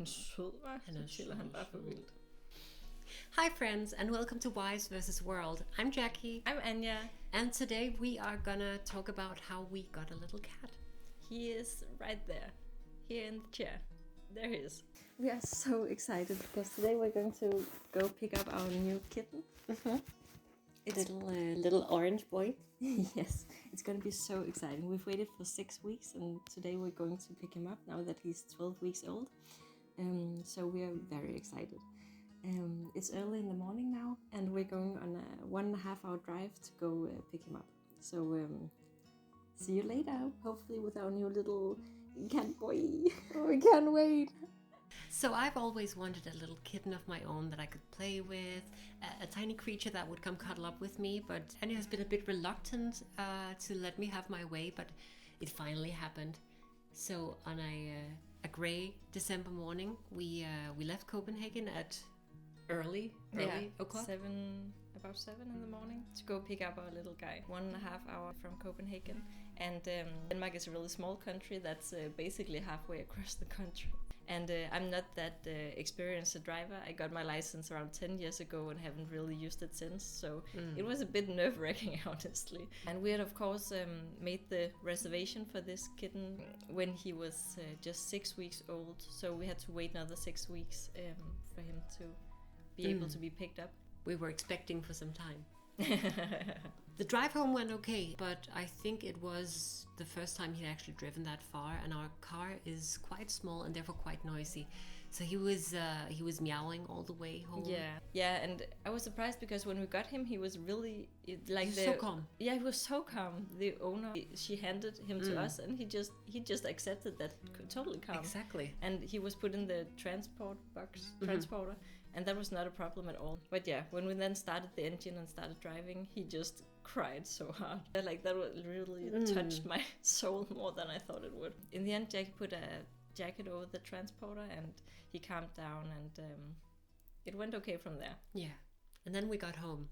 han sød, var. Han er Så chiller han bare for vildt. Hi friends and welcome to Wise vs. World. I'm Jackie. I'm Anja. And today we are gonna talk about how we got a little cat. He is right there. Here in the chair. There he is. We are so excited because today we're going to go pick up our new kitten. It's a little orange boy. Yes, it's going to be so exciting. We've waited for 6 weeks and today we're going to pick him up now that he's 12 weeks old. So we are very excited. It's early in the morning now and we're going on a 1.5 hour drive to go pick him up. So see you later, hopefully with our new little cat boy. Oh, we can't wait. So I've always wanted a little kitten of my own that I could play with, a tiny creature that would come cuddle up with me, but Annie has been a bit reluctant to let me have my way, but it finally happened. So on a grey December morning, we left Copenhagen at early o'clock. About 7 in the morning to go pick up our little guy. 1.5 hour from Copenhagen. And Denmark is a really small country that's basically halfway across the country. And I'm not that experienced a driver. I got my license around 10 years ago and haven't really used it since. So it was a bit nerve-wracking, honestly. And we had, of course, made the reservation for this kitten when he was just 6 weeks old. So we had to wait another 6 weeks for him to be able to be picked up. We were expecting for some time. The drive home went okay, but I think it was the first time he'd actually driven that far, and our car is quite small and therefore quite noisy. So he was meowing all the way home. Yeah, and I was surprised because when we got him, he was really so calm. Yeah, he was so calm. The owner, she handed him to us, and he just accepted that, totally calm. Exactly. And he was put in the transporter. And that was not a problem at all. But yeah, when we then started the engine and started driving, he just cried so hard. Like that really touched my soul more than I thought it would. In the end, Jackie put a jacket over the transporter and he calmed down and it went okay from there. Yeah. And then we got home.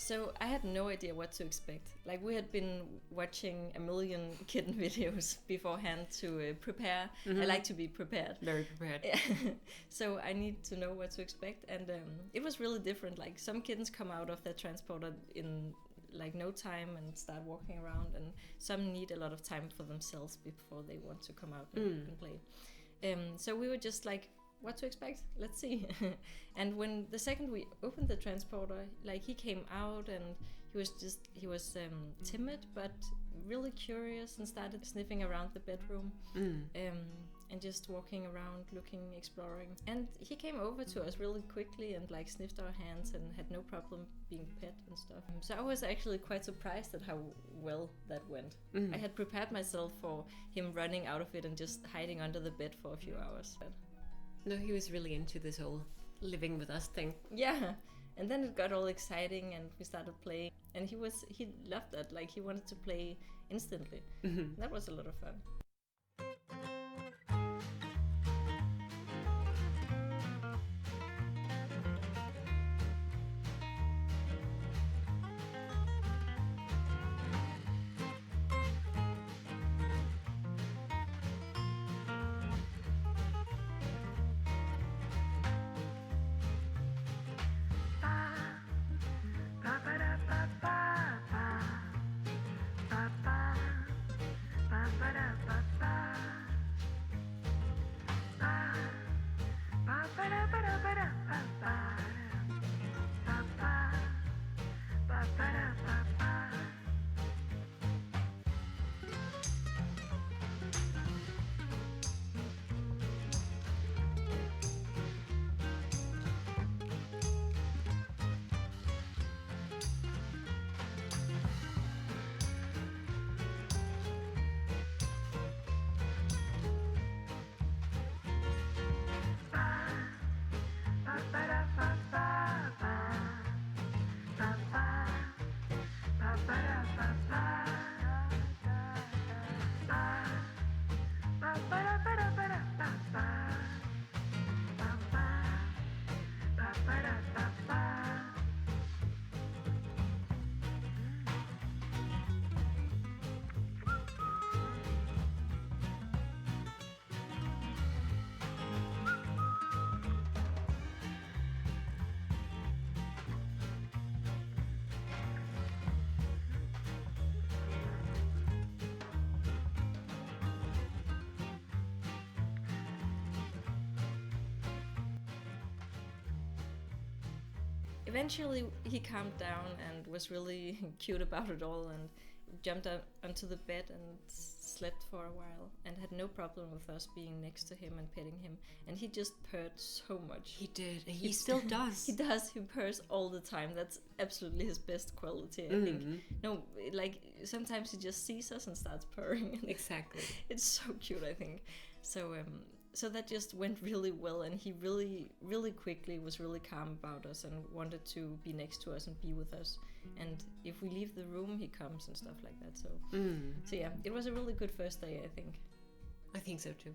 So I had no idea what to expect. Like we had been watching a million kitten videos beforehand to prepare. I like to be prepared. Very prepared. So I need to know what to expect. And it was really different. Like some kittens come out of their transporter in like no time and start walking around. And some need a lot of time for themselves before they want to come out and play. So we were just like, what to expect? Let's see. And when the second we opened the transporter, like he came out and he was timid but really curious and started sniffing around the bedroom and just walking around, looking, exploring. And he came over to us really quickly and like sniffed our hands and had no problem being pet and stuff. So I was actually quite surprised at how well that went. I had prepared myself for him running out of it and just hiding under the bed for a few hours. No, he was really into this whole living with us thing. Yeah, And then it got all exciting and we started playing. And he loved that. Like, he wanted to play instantly. That was a lot of fun. Eventually he calmed down and was really cute about it all and jumped up onto the bed and slept for a while and had no problem with us being next to him and petting him. And he just purred so much. He did. He still does. He does. He purrs all the time. That's absolutely his best quality, I think. No, like sometimes he just sees us and starts purring. Exactly. It's so cute, I think. So that just went really well, and he really quickly was really calm about us and wanted to be next to us and be with us. And if we leave the room, he comes and stuff like that. So yeah, it was a really good first day, I think. I think so too.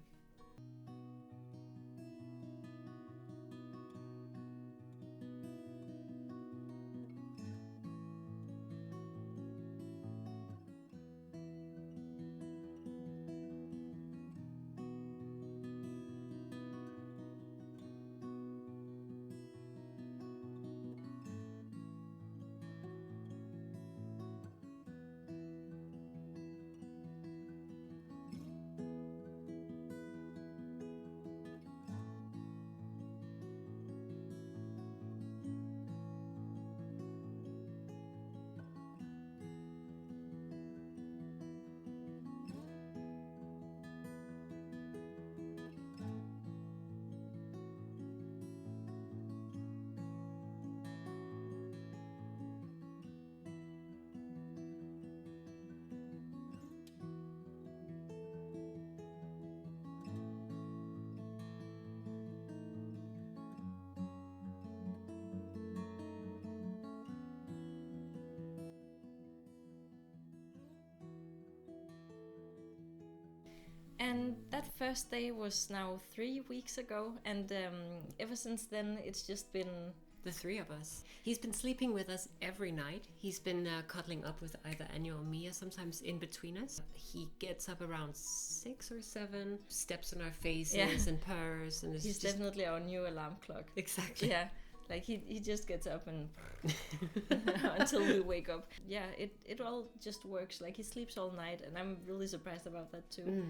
And that first day was now 3 weeks ago, and ever since then it's just been the three of us. He's been sleeping with us every night. He's been cuddling up with either Anya or Mia, sometimes in between us. He gets up around 6 or 7, steps on our faces and purrs. And he's just definitely our new alarm clock. Exactly. Yeah, like he just gets up and until we wake up. Yeah, it all just works. Like he sleeps all night, and I'm really surprised about that too.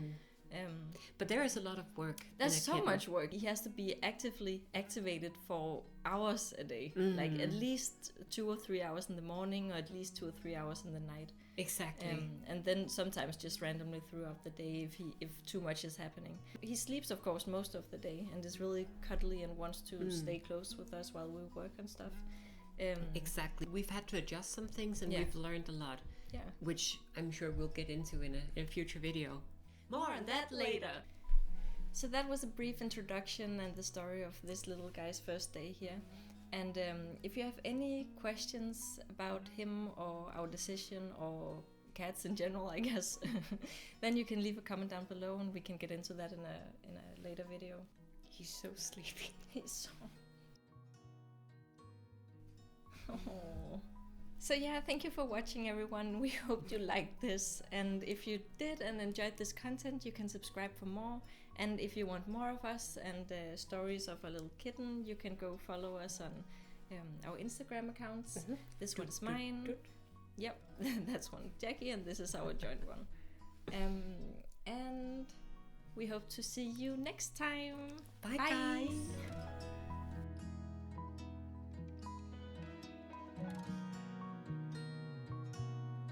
But there is a lot of work. There's so much work. He has to be actively activated for hours a day, like at least 2 or 3 hours in the morning, or at least 2 or 3 hours in the night. Exactly. And then sometimes just randomly throughout the day if too much is happening. He sleeps, of course, most of the day and is really cuddly and wants to stay close with us while we work and stuff. Exactly. We've had to adjust some things, and we've learned a lot. Yeah. Which I'm sure we'll get into in a future video. More on that later. So that was a brief introduction and the story of this little guy's first day here. And if you have any questions about him or our decision or cats in general, I guess, then you can leave a comment down below and we can get into that in a later video. He's so sleepy. He's so... Oh. So yeah, thank you for watching, everyone. We hope you liked this, and if you did and enjoyed this content, you can subscribe for more. And if you want more of us and stories of a little kitten, you can go follow us on our Instagram accounts. This one's mine. Yep, that's one Jackie, and this is our joint one. And we hope to see you next time. Bye. Guys.